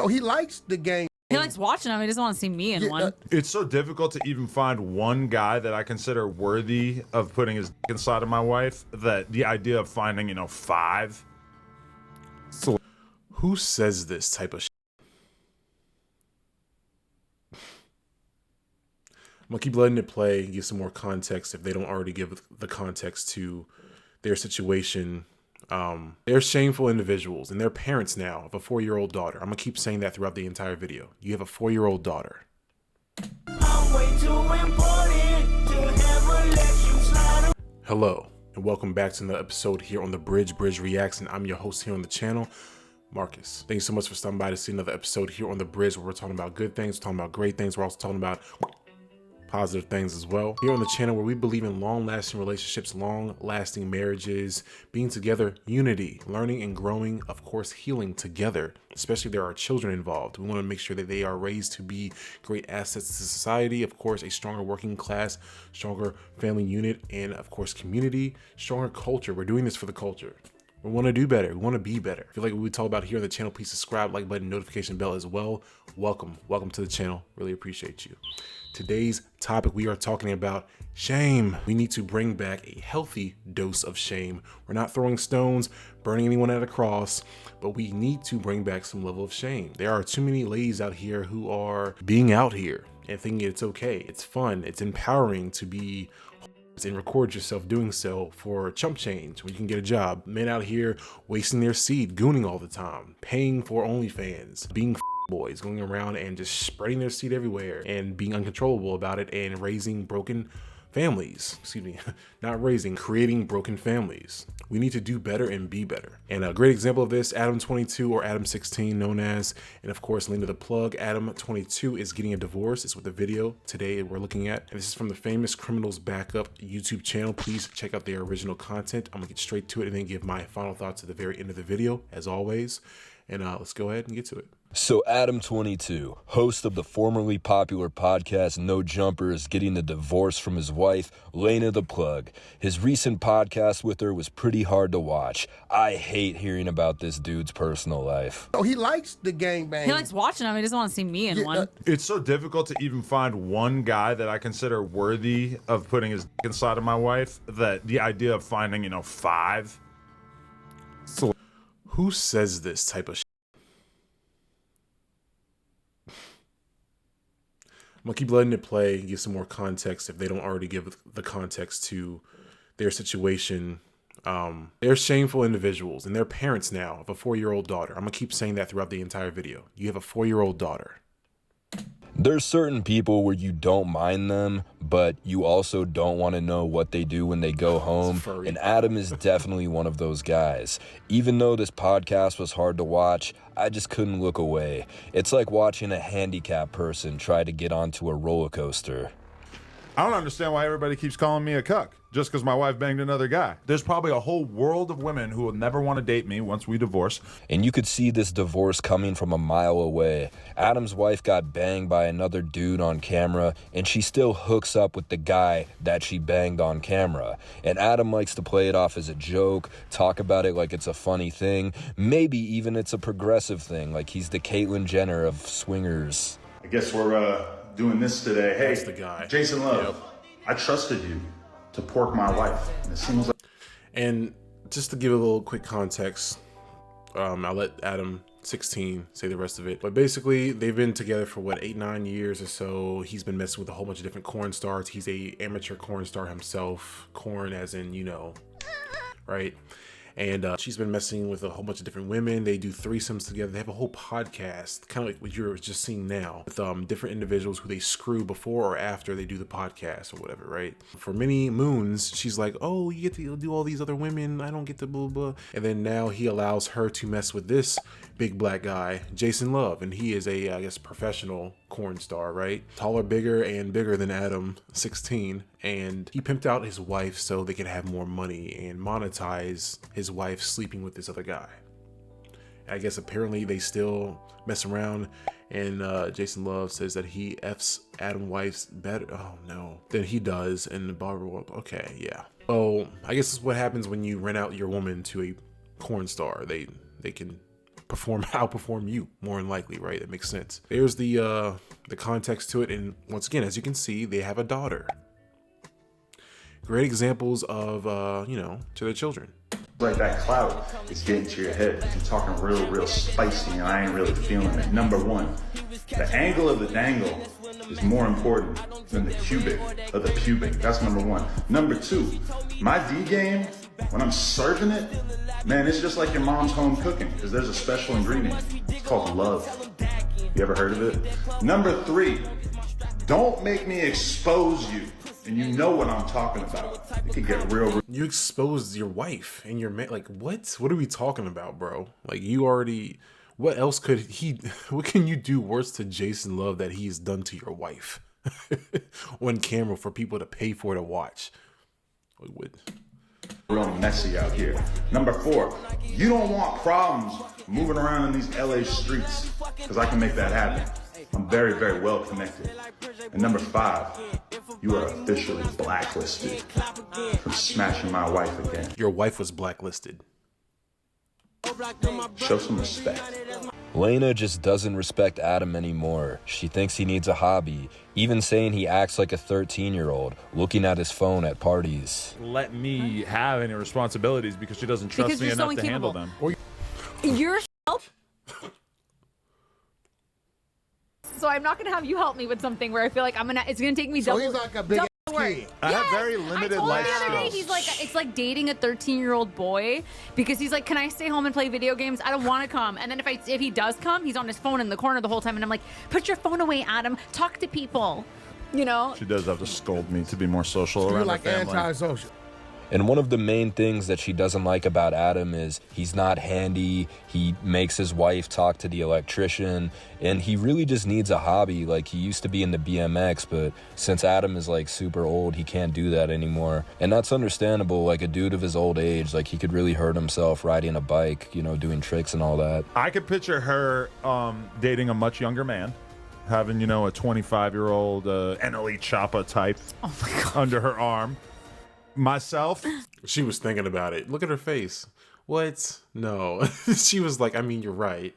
Oh, he likes the game. He likes watching them. He doesn't want to see me in one. It's so difficult to even find one guy that I consider worthy of putting his dick inside of my wife that the idea of finding, you know, 5. So, who says this type of shit? I'm gonna keep letting it play and give some more context if they don't already give the context to their situation. They're shameful individuals, and they're parents now of a 4-year-old daughter. I'm gonna keep saying that throughout the entire video. You have a 4-year-old daughter. Hello, and welcome back to another episode here on the Bridge Reacts, and I'm your host here on the channel, Marcus. Thank you so much for stopping by to see another episode here on the Bridge, where we're talking about good things, we're talking about great things, we're also talking about positive things as well. Here on the channel where we believe in long-lasting relationships, long-lasting marriages, being together, unity, learning and growing, of course, healing together, especially if there are children involved. We want to make sure that they are raised to be great assets to society, of course, a stronger working class, stronger family unit, and of course, community, stronger culture. We're doing this for the culture. We want to do better. We want to be better. If you like what we talk about here on the channel, please subscribe, like button, notification bell as well. Welcome to the channel. Really appreciate you. Today's topic, we are talking about shame. We need to bring back a healthy dose of shame. We're not throwing stones, burning anyone at a cross, but we need to bring back some level of shame. There are too many ladies out here who are being out here and thinking it's okay, it's fun, it's empowering to be and record yourself doing so for chump change when you can get a job. Men out here wasting their seed, gooning all the time, paying for OnlyFans, being boys, going around and just spreading their seed everywhere and being uncontrollable about it and raising broken families. Excuse me, not raising, creating broken families. We need to do better and be better. And a great example of this, Adam 22 or Adam 16 known as, and of course, link to the plug, Adam 22 is getting a divorce. It's what the video today we're looking at. And this is from the Famous Criminals Backup YouTube channel. Please check out their original content. I'm gonna get straight to it and then give my final thoughts at the very end of the video, as always. And let's go ahead and get to it. So Adam 22, host of the formerly popular podcast NoJumper, is getting a divorce from his wife, Lena the Plug. His recent podcast with her was pretty hard to watch. I hate hearing about this dude's personal life. Oh, he likes the gangbang. He likes watching them. He doesn't want to see me in one. It's so difficult to even find one guy that I consider worthy of putting his dick inside of my wife that the idea of finding, you know, 5. So, who says this type of shit? I'm gonna keep letting it play and give some more context if they don't already give the context to their situation. They're shameful individuals, and they're parents now of a 4-year-old daughter. I'm gonna keep saying that throughout the entire video. You have a 4-year-old daughter. There's certain people where you don't mind them, but you also don't want to know what they do when they go home, and Adam is definitely one of those guys. Even though this podcast was hard to watch, I just couldn't look away. It's like watching a handicapped person try to get onto a roller coaster. I don't understand why everybody keeps calling me a cuck just because my wife banged another guy. There's probably a whole world of women who will never want to date me once we divorce. And you could see this divorce coming from a mile away. Adam's wife got banged by another dude on camera, and she still hooks up with the guy that she banged on camera. And Adam likes to play it off as a joke, talk about it like it's a funny thing. Maybe even it's a progressive thing, like he's the Caitlyn Jenner of swingers. I guess we're doing this today. Hey, That's the guy. Jason Love, I trusted you to pork my wife. And it seems like. And just to give a little quick context, I'll let Adam 16 say the rest of it. But basically, they've been together for what, 8-9 years or so. He's been messing with a whole bunch of different corn stars. He's a amateur corn star himself. Corn as in, you know, right? And she's been messing with a whole bunch of different women. They do threesomes together. They have a whole podcast, kind of like what you're just seeing now, with different individuals who they screw before or after they do the podcast or whatever, right? For many moons, she's like, oh, you get to do all these other women. I don't get to blah, blah. And then now he allows her to mess with this big black guy, Jason Love. And he is a, I guess, professional corn star, right? Taller, bigger, and bigger than Adam 16. And he pimped out his wife so they could have more money and monetize his wife sleeping with this other guy. I guess apparently they still mess around, and Jason Love says that he F's Adam wife's better, oh no, than he does in the barber world. Okay, yeah. Oh, I guess this is what happens when you rent out your woman to a corn star. They can outperform you more than likely, right? That makes sense. There's the context to it, and once again, as you can see, they have a daughter. Great examples of to their children. Like that clout is getting to your head. You're talking real spicy, and I ain't really feeling it. Number one, the angle of the dangle is more important than the cubic of the pubic. That's number one. Number two, my D game, when I'm serving it, man, it's just like your mom's home cooking, because there's a special ingredient. It's called love. You ever heard of it? Number three, don't make me expose you. And you know what I'm talking about. It could get real. You exposed your wife and your man. Like, what? What are we talking about, bro? Like, you already. What else could he? What can you do worse to Jason Love that he's done to your wife on camera for people to pay for to watch? Like, what? Real messy out here. Number four, you don't want problems moving around in these LA streets, because I can make that happen. I'm very well connected. And number five, you are officially blacklisted from smashing my wife again. Your wife was blacklisted. Show some respect. Lena just doesn't respect Adam anymore. She thinks he needs a hobby, even saying he acts like a 13-year-old, looking at his phone at parties. Let me have any responsibilities because she doesn't trust Because me you're so enough to handle them. You're help. So I'm not gonna have you help me with something where I feel like it's gonna take me So double. he's like a big kid. I have very limited I told life him the other day, skills. he's like, it's like dating a 13-year-old boy, because he's like, can I stay home and play video games? I don't want to come. And then if he does come, he's on his phone in the corner the whole time, and I'm like, put your phone away, Adam. Talk to people. You know. She does have to scold me to be more social You're around like the family. antisocial. And one of the main things that she doesn't like about Adam is he's not handy, he makes his wife talk to the electrician, and he really just needs a hobby. Like, he used to be into BMX, but since Adam is like super old, he can't do that anymore. And that's understandable. Like, a dude of his old age, like, he could really hurt himself riding a bike, you know, doing tricks and all that. I could picture her dating a much younger man, having, you know, a 25-year-old NLE Choppa type under her arm. Myself, She was thinking about it. Look at her face. What? No. She was like, I mean, you're right.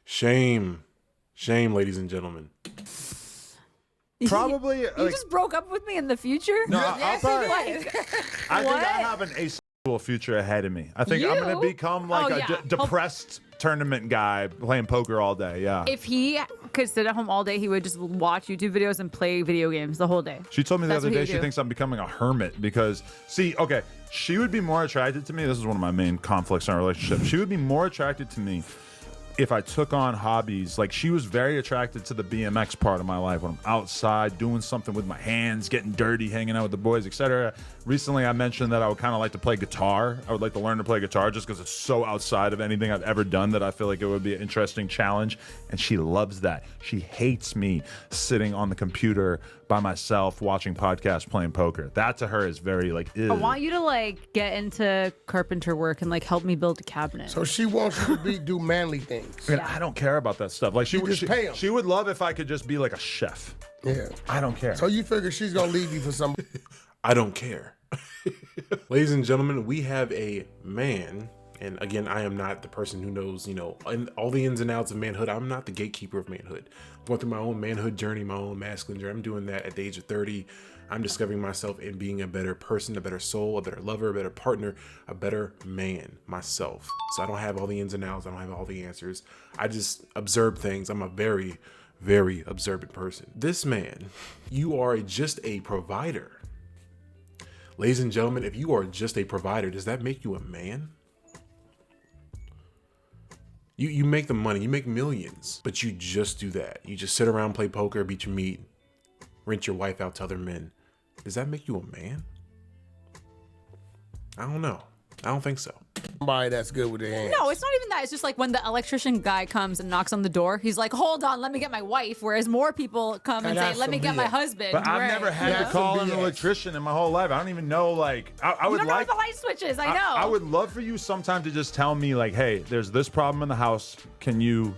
Shame. Shame, ladies and gentlemen. probably. You just broke up with me in the future? No, I'll probably. Like, I think what? I have an asexual future ahead of me. I think I'm going to You? become like Oh, a yeah. depressed tournament guy playing poker all day. Yeah. If he could sit at home all day, he would just watch YouTube videos and play video games the whole day. She told me the That's other what day you she do. thinks I'm becoming a hermit because, see, okay, she would be more attracted to me. This is one of my main conflicts in our relationship. She would be more attracted to me if I took on hobbies. Like, she was very attracted to the BMX part of my life when I'm outside doing something with my hands, getting dirty, hanging out with the boys, etc. Recently, I mentioned that I would kind of like to play guitar. I would like to learn to play guitar just because it's so outside of anything I've ever done that I feel like it would be an interesting challenge. And she loves that. She hates me sitting on the computer by myself watching podcasts, playing poker. That to her is very like, ew. I want you to like get into carpenter work and like help me build a cabinet. So she wants you to do manly things. And I don't care about that stuff. Like, she You would just pay 'em. she would love if I could just be like a chef. Yeah. I don't care. So you figure she's gonna leave you for some. I don't care. Ladies and gentlemen, we have a man, and again, I am not the person who knows, and all the ins and outs of manhood. I'm not the gatekeeper of manhood. I'm going through my own manhood journey, my own masculine journey. I'm doing that at the age of 30. I'm discovering myself in being a better person, a better soul, a better lover, a better partner, a better man myself. So I don't have all the ins and outs. I don't have all the answers. I just observe things. I'm a very, very observant person. This man, you are just a provider. Ladies and gentlemen, if you are just a provider, does that make you a man? You make the money, you make millions, but you just do that. You just sit around, play poker, beat your meat, rent your wife out to other men. Does that make you a man? I don't know. I don't think so. Somebody that's good with their hands. No, it's not even that. It's just like when the electrician guy comes and knocks on the door, he's like, hold on, let me get my wife. Whereas more people come and say, that's let me some get my BS. husband. But I've Right, never had you to know? call an BS. electrician in my whole life. I don't even know, like, I You would don't know like. where the light switches. I know. I would love for you sometime to just tell me, like, hey, there's this problem in the house. Can you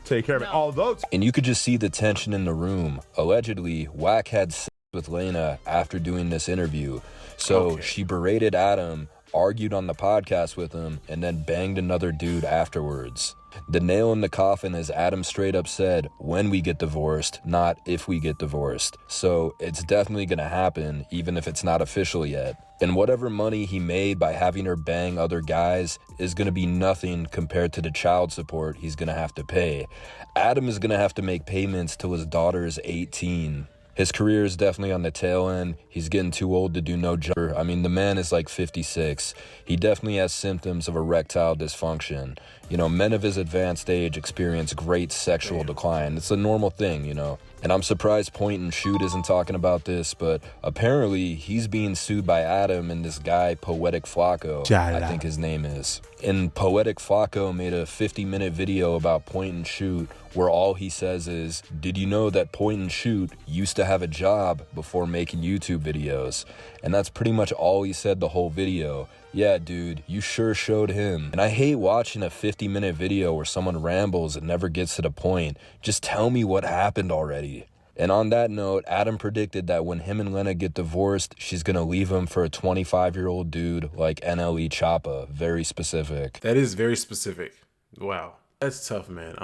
take care of it? No. Although, And you could just see the tension in the room. Allegedly, Wack had with Lena after doing this interview. So she berated Adam, argued on the podcast with him, and then banged another dude afterwards. The nail in the coffin is Adam straight up said, when we get divorced, not if we get divorced. So it's definitely gonna happen, even if it's not official yet. And whatever money he made by having her bang other guys is gonna be nothing compared to the child support he's gonna have to pay. Adam is gonna have to make payments till his daughter is 18. His career is definitely on the tail end. He's getting too old to do NoJumper. I mean, the man is like 56. He definitely has symptoms of erectile dysfunction. You know, men of his advanced age experience great sexual decline. It's a normal thing, you know. And I'm surprised Point and Shoot isn't talking about this, but apparently he's being sued by Adam and this guy, Poetic Flacco, I think his name is. And Poetic Flacco made a 50-minute video about Point and Shoot where all he says is, did you know that Point and Shoot used to have a job before making YouTube videos? And that's pretty much all he said the whole video. Yeah, dude, you sure showed him. And I hate watching a 50-minute video where someone rambles and never gets to the point. Just tell me what happened already. And on that note, Adam predicted that when him and Lena get divorced, she's gonna leave him for a 25-year-old dude like NLE Choppa. Very specific. That is very specific. Wow. That's tough, man.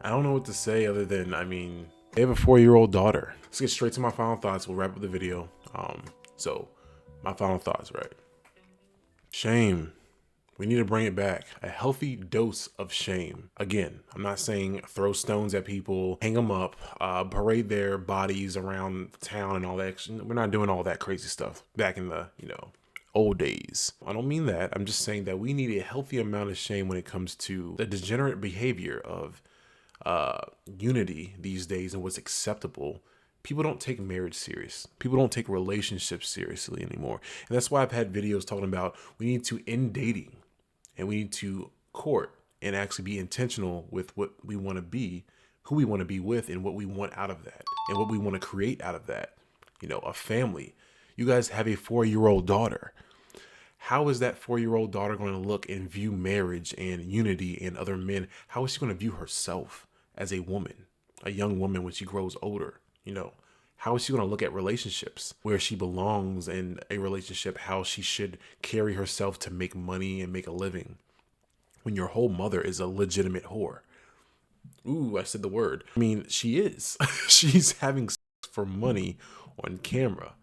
I don't know what to say other than, I mean, they have a 4-year-old daughter. Let's get straight to my final thoughts. We'll wrap up the video. So my final thoughts, right? Shame. We need to bring it back. A healthy dose of shame. Again, I'm not saying throw stones at people, hang them up, parade their bodies around town and all that. We're not doing all that crazy stuff back in the, old days. I don't mean that. I'm just saying that we need a healthy amount of shame when it comes to the degenerate behavior of unity these days and what's acceptable. People don't take marriage serious. People don't take relationships seriously anymore. And that's why I've had videos talking about we need to end dating and we need to court and actually be intentional with what we want to be, who we want to be with, and what we want out of that and what we want to create out of that. A family. You guys have a 4-year-old daughter. How is that 4-year-old daughter going to look and view marriage and unity and other men? How is she going to view herself as a woman, a young woman when she grows older? How is she going to look at relationships, where she belongs in a relationship, how she should carry herself to make money and make a living when your whole mother is a legitimate whore? Ooh, I said the word. I mean, she is. She's having sex for money on camera,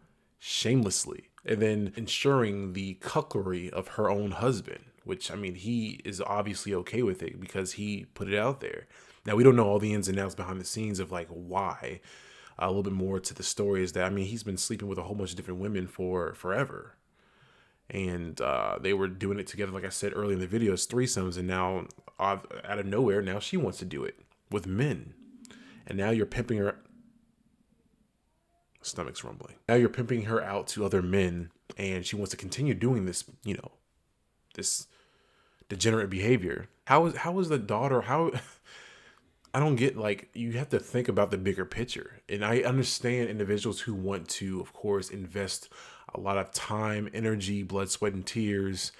shamelessly, and then ensuring the cuckery of her own husband, which, I mean, he is obviously okay with it because he put it out there. Now, we don't know all the ins and outs behind the scenes of like why. A little bit more to the story is that, I mean, he's been sleeping with a whole bunch of different women for forever. And they were doing it together, like I said earlier in the video, as threesomes. And now, out of nowhere, now she wants to do it with men. And now you're pimping her. Stomach's rumbling. Now you're pimping her out to other men. And she wants to continue doing this, this degenerate behavior. How is the daughter, I don't get, like, you have to think about the bigger picture. And I understand individuals who want to, of course, invest a lot of time, energy, blood, sweat, and tears,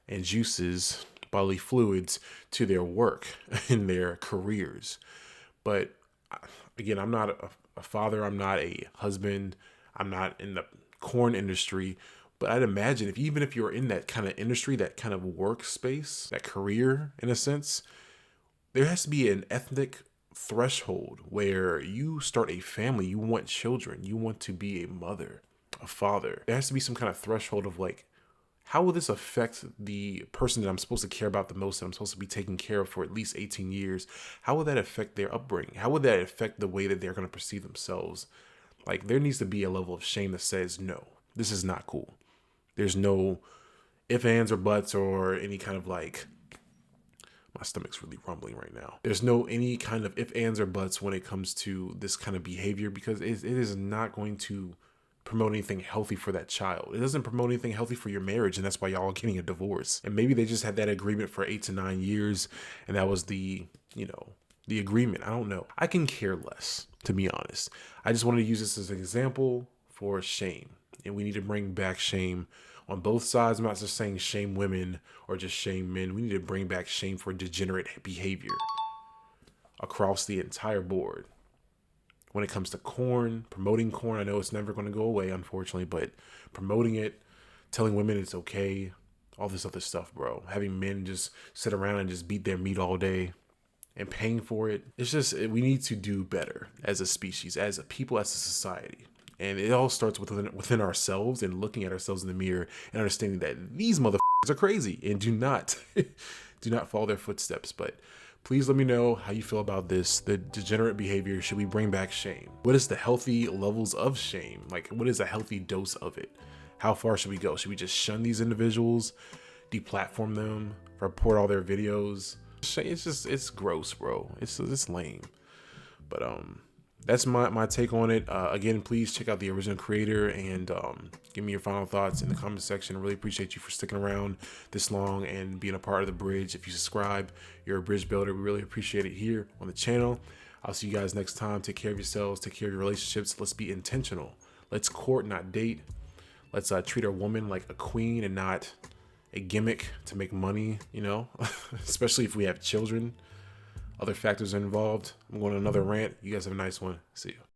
and juices, bodily fluids to their work and their careers. But again, I'm not a father. I'm not a husband. I'm not in the corn industry. But I'd imagine even if you're in that kind of industry, that kind of workspace, that career, in a sense, there has to be an ethnic threshold where you start a family, you want children, you want to be a mother, a father. There has to be some kind of threshold of like, how will this affect the person that I'm supposed to care about the most, that I'm supposed to be taking care of for at least 18 years? How will that affect their upbringing? How would that affect the way that they're going to perceive themselves? Like, there needs to be a level of shame that says, no, this is not cool. There's no ifs, ands, or buts, or any kind of like, my stomach's really rumbling right now. There's no any kind of ifs, ands, or buts when it comes to this kind of behavior, because it is not going to promote anything healthy for that child. It doesn't promote anything healthy for your marriage, and that's why y'all are getting a divorce. And maybe they just had that agreement for 8 to 9 years, and that was the agreement. I don't know. I can care less, to be honest. I just wanted to use this as an example for shame, and we need to bring back shame on both sides. I'm not just saying shame women or just shame men. We need to bring back shame for degenerate behavior across the entire board. when it comes to corn, promoting corn. I know it's never going to go away, unfortunately, but promoting it, telling women it's okay, all this other stuff, bro. Having men just sit around and just beat their meat all day and paying for it. It's just, we need to do better as a species, as a people, as a society. And it all starts within ourselves and looking at ourselves in the mirror and understanding that these motherfuckers are crazy and do not follow their footsteps. But please let me know how you feel about this, the degenerate behavior. Should we bring back shame? What is the healthy levels of shame? Like, what is a healthy dose of it? How far should we go? Should we just shun these individuals, deplatform them, report all their videos? It's gross, bro. It's lame. But that's my take on it. Again, please check out the original creator and give me your final thoughts in the comment section. I really appreciate you for sticking around this long and being a part of the bridge. If you subscribe, you're a bridge builder. We really appreciate it here on the channel. I'll see you guys next time. Take care of yourselves. Take care of your relationships. Let's be intentional. Let's court, not date. Let's treat our woman like a queen and not a gimmick to make money, you know, especially if we have children. Other factors are involved. I'm going on another rant. You guys have a nice one. See you.